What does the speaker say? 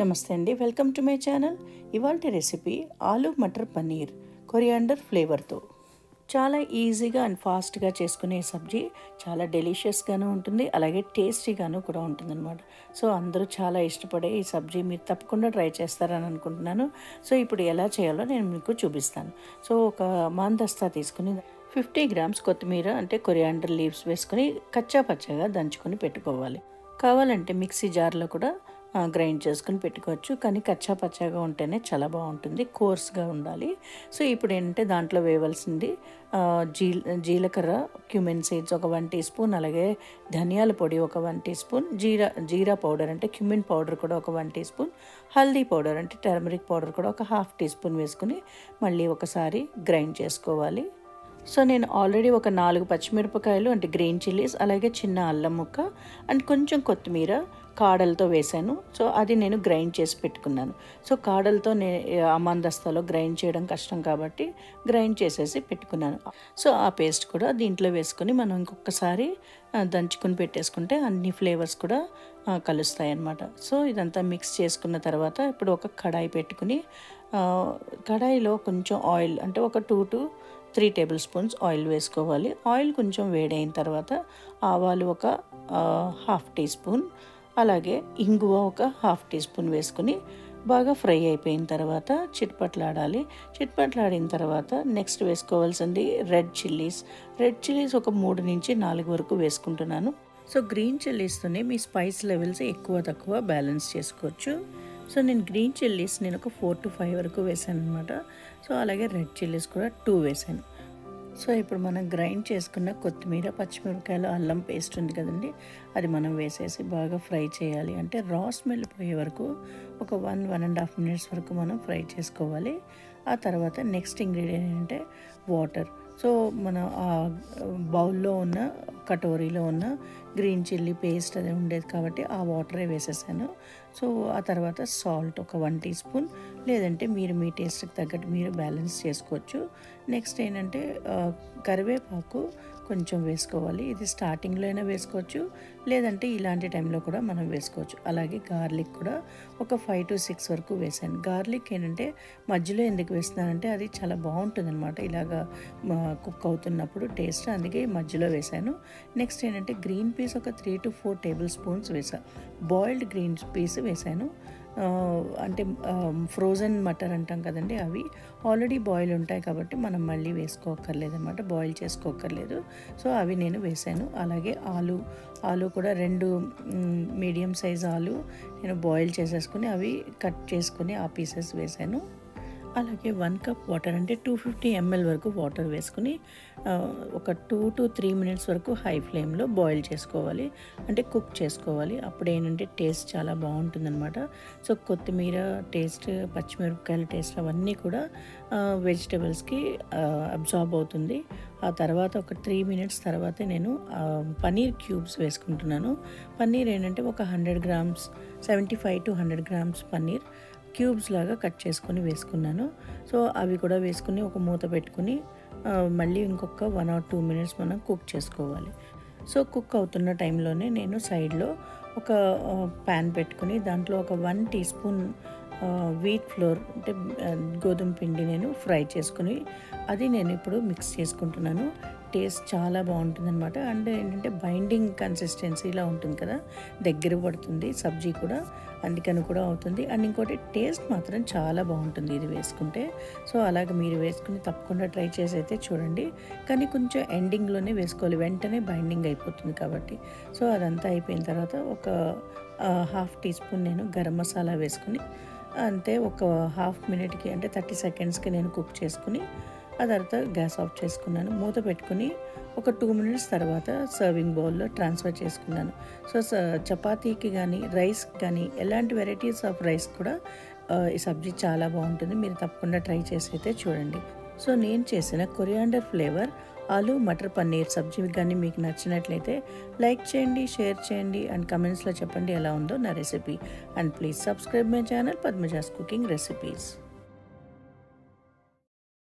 నమస్తే అండి, welcome to my channel. ఇవాల్టి రెసిపీ ఆలూ మటర్ పన్నీర్ కొరియాండర్ ఫ్లేవర్తో. చాలా ఈజీగా అండ్ ఫాస్ట్గా చేసుకునే సబ్జీ, చాలా డెలిషియస్గాను ఉంటుంది, అలాగే టేస్టీగాను కూడా ఉంటుందన్నమాట. సో అందరూ చాలా ఇష్టపడే ఈ సబ్జీ మీరు తప్పకుండా ట్రై చేస్తారని అనుకుంటున్నాను. సో ఇప్పుడు ఎలా చేయాలో నేను మీకు చూపిస్తాను. సో ఒక మాందస్తా తీసుకుని 50 గ్రామ్స్ కొత్తిమీర అంటే కొరియాండర్ లీవ్స్ వేసుకొని కచ్చా పచ్చగా దంచుకొని పెట్టుకోవాలి. కావాలంటే మిక్సీ జార్లో కూడా గ్రైండ్ చేసుకుని పెట్టుకోవచ్చు, కానీ కచ్చా పచ్చాగా ఉంటేనే చాలా బాగుంటుంది, కోర్స్గా ఉండాలి. సో ఇప్పుడు ఏంటంటే దాంట్లో వేయవలసింది జీలకర్ర, క్యూమిన్ సీడ్స్ ఒక 1 టీ స్పూన్, అలాగే ధనియాల పొడి ఒక 1 టీ స్పూన్, జీరా పౌడర్ అంటే క్యూమిన్ పౌడర్ కూడా ఒక 1 టీ స్పూన్, హల్దీ పౌడర్ అంటే టర్మరిక్ పౌడర్ కూడా ఒక 1/2 టీ స్పూన్ వేసుకుని మళ్ళీ ఒకసారి గ్రైండ్ చేసుకోవాలి. సో నేను ఆల్రెడీ ఒక 4 పచ్చిమిరపకాయలు అంటే గ్రీన్ చిల్లీస్, అలాగే చిన్న అల్లం ముక్క అండ్ కొంచెం కొత్తిమీర కాడలతో వేసాను. సో అది నేను గ్రైండ్ చేసి పెట్టుకున్నాను. సో కాడలతో అమాందస్తాలో గ్రైండ్ చేయడం కష్టం కాబట్టి గ్రైండ్ చేసేసి పెట్టుకున్నాను. సో ఆ పేస్ట్ కూడా దీంట్లో వేసుకొని మనం ఇంకొకసారి దంచుకొని పెట్టేసుకుంటే అన్ని ఫ్లేవర్స్ కూడా కలుస్తాయి అన్నమాట. సో ఇదంతా మిక్స్ చేసుకున్న తర్వాత ఇప్పుడు ఒక కడాయి పెట్టుకుని కడాయిలో కొంచెం ఆయిల్ అంటే ఒక 2 to 3 టేబుల్ స్పూన్స్ ఆయిల్ వేసుకోవాలి. ఆయిల్ కొంచెం వేడైన తర్వాత ఆవాలు ఒక 1/2 టీ స్పూన్, అలాగే ఇంగువ ఒక 1/2 టీ స్పూన్ వేసుకుని బాగా ఫ్రై అయిపోయిన తర్వాత చిట్పట్లాడాలి. చిట్పట్లాడిన తర్వాత నెక్స్ట్ వేసుకోవాల్సింది రెడ్ చిల్లీస్ ఒక 3 నుంచి 4 వరకు వేసుకుంటున్నాను. సో గ్రీన్ చిల్లీస్తోనే మీ స్పైస్ లెవెల్స్ ఎక్కువ తక్కువ బ్యాలెన్స్ చేసుకోవచ్చు. సో నేను గ్రీన్ చిల్లీస్ ఒక 4 to 5 వరకు వేసాను అనమాట. సో అలాగే రెడ్ చిల్లీస్ కూడా 2 వేసాను. సో ఇప్పుడు మనం గ్రైండ్ చేసుకున్న కొత్తిమీర, పచ్చిమిరపకాయలు, అల్లం పేస్ట్ ఉంది కదండి, అది మనం వేసేసి బాగా ఫ్రై చేయాలి. అంటే రా స్మెల్ పోయే వరకు ఒక 1-1.5 మినిట్స్ వరకు మనం ఫ్రై చేసుకోవాలి. ఆ తర్వాత నెక్స్ట్ ఇంగ్రీడియంట్ ఏంటంటే వాటర్. సో మన ఆ బౌల్లో ఉన్న కటోరీలో ఉన్న గ్రీన్ చిల్లీ పేస్ట్ అది ఉండేది కాబట్టి ఆ వాటరే వేసేసాను. సో ఆ తర్వాత సాల్ట్ ఒక 1 టీ స్పూన్, లేదంటే మీరు మీ టేస్ట్కి తగ్గట్టు మీరు బ్యాలెన్స్ చేసుకోవచ్చు. నెక్స్ట్ ఏంటంటే కరివేపాకు కొంచెం వేసుకోవాలి. ఇది స్టార్టింగ్లో అయినా వేసుకోవచ్చు, లేదంటే ఇలాంటి టైంలో కూడా మనం వేసుకోవచ్చు. అలాగే గార్లిక్ కూడా ఒక 5 to 6 వరకు వేసాను. గార్లిక్ ఏంటంటే మధ్యలో ఎందుకు వేస్తున్నానంటే అది చాలా బాగుంటుంది అనమాట ఇలాగా కుక్ అవుతున్నప్పుడు టేస్ట్, అందుకే మధ్యలో వేసాను. నెక్స్ట్ ఏంటంటే గ్రీన్ పీస్ ఒక 3 to 4 టేబుల్ స్పూన్స్ వేసాను. బాయిల్డ్ గ్రీన్ పీస్ వేసాను. అంటే ఫ్రోజన్ మటర్ అంటాం కదండి, అవి ఆల్రెడీ బాయిల్ ఉంటాయి కాబట్టి మనం మళ్ళీ వేసుకోక్కర్లేదు అనమాట, బాయిల్ చేసుకోక్కర్లేదు. సో అవి నేను వేసాను. అలాగే ఆలు కూడా 2 మీడియం సైజ్ ఆలు నేను బాయిల్ చేసేసుకుని అవి కట్ చేసుకుని ఆ పీసెస్ వేసాను. అలాగే 1 కప్ వాటర్ అంటే 250 ml వరకు వాటర్ వేసుకుని ఒక 2 to 3 మినిట్స్ వరకు హై ఫ్లేమ్లో బాయిల్ చేసుకోవాలి, అంటే కుక్ చేసుకోవాలి. అప్పుడు ఏంటంటే టేస్ట్ చాలా బాగుంటుందన్నమాట. సో కొత్తిమీర టేస్ట్, పచ్చిమిరపకాయల టేస్ట్ అవన్నీ కూడా వెజిటబుల్స్కి అబ్జార్బ్ అవుతుంది. ఆ తర్వాత ఒక 3 మినిట్స్ తర్వాత నేను పన్నీర్ క్యూబ్స్ వేసుకుంటున్నాను. పన్నీర్ ఏంటంటే ఒక 100 grams 75 to 100 grams paneer cubes లాగా కట్ చేసుకొని వేసుకున్నాను. సో అవి కూడా వేసుకుని ఒక మూత పెట్టుకుని మళ్ళీ ఇంకొక 1 or 2 మినిట్స్ మనం కుక్ చేసుకోవాలి. సో కుక్ అవుతున్న టైంలోనే నేను సైడ్లో ఒక ప్యాన్ పెట్టుకుని దాంట్లో ఒక 1 టీ స్పూన్ వీట్ ఫ్లోర్ అంటే గోధుమ పిండి నేను ఫ్రై చేసుకుని అది నేను ఇప్పుడు మిక్స్ చేసుకుంటున్నాను. టేస్ట్ చాలా బాగుంటుందన్నమాట. అండ్ ఏంటంటే బైండింగ్ కన్సిస్టెన్సీలా ఉంటుంది కదా, దగ్గర పడుతుంది సబ్జీ కూడా, అందుకని కూడా అవుతుంది. అండ్ ఇంకోటి టేస్ట్ మాత్రం చాలా బాగుంటుంది ఇది వేసుకుంటే. సో అలాగే మీరు వేసుకుని తప్పకుండా ట్రై చేసి అయితే చూడండి, కానీ కొంచెం ఎండింగ్లోనే వేసుకోవాలి, వెంటనే బైండింగ్ అయిపోతుంది కాబట్టి. సో అదంతా అయిపోయిన తర్వాత ఒక 1/2 టీ స్పూన్ నేను గరం మసాలా వేసుకుని అంతే ఒక 1/2 మినిట్కి అంటే 30 సెకండ్స్కి నేను కుక్ చేసుకుని ఆ తర్వాత గ్యాస్ ఆఫ్ చేసుకున్నాను. మూత పెట్టుకుని ఒక 2 మినిట్స్ తర్వాత సర్వింగ్ బౌల్లో ట్రాన్స్ఫర్ చేసుకున్నాను. సో చపాతీకి కానీ రైస్కి కానీ ఎలాంటి వెరైటీస్ ఆఫ్ రైస్ కూడా ఈ సబ్జీ చాలా బాగుంటుంది, మీరు తప్పకుండా ట్రై చేసి అయితే చూడండి. సో నేను చేసిన కొరియాండర్ ఫ్లేవర్ ఆలూ మటర్ పన్నీర్ సబ్జీ కానీ మీకు నచ్చినట్లయితే లైక్ చేయండి, షేర్ చేయండి అండ్ కమెంట్స్లో చెప్పండి ఎలా ఉందో నా recipe. And please subscribe my channel Padmaja's cooking recipes.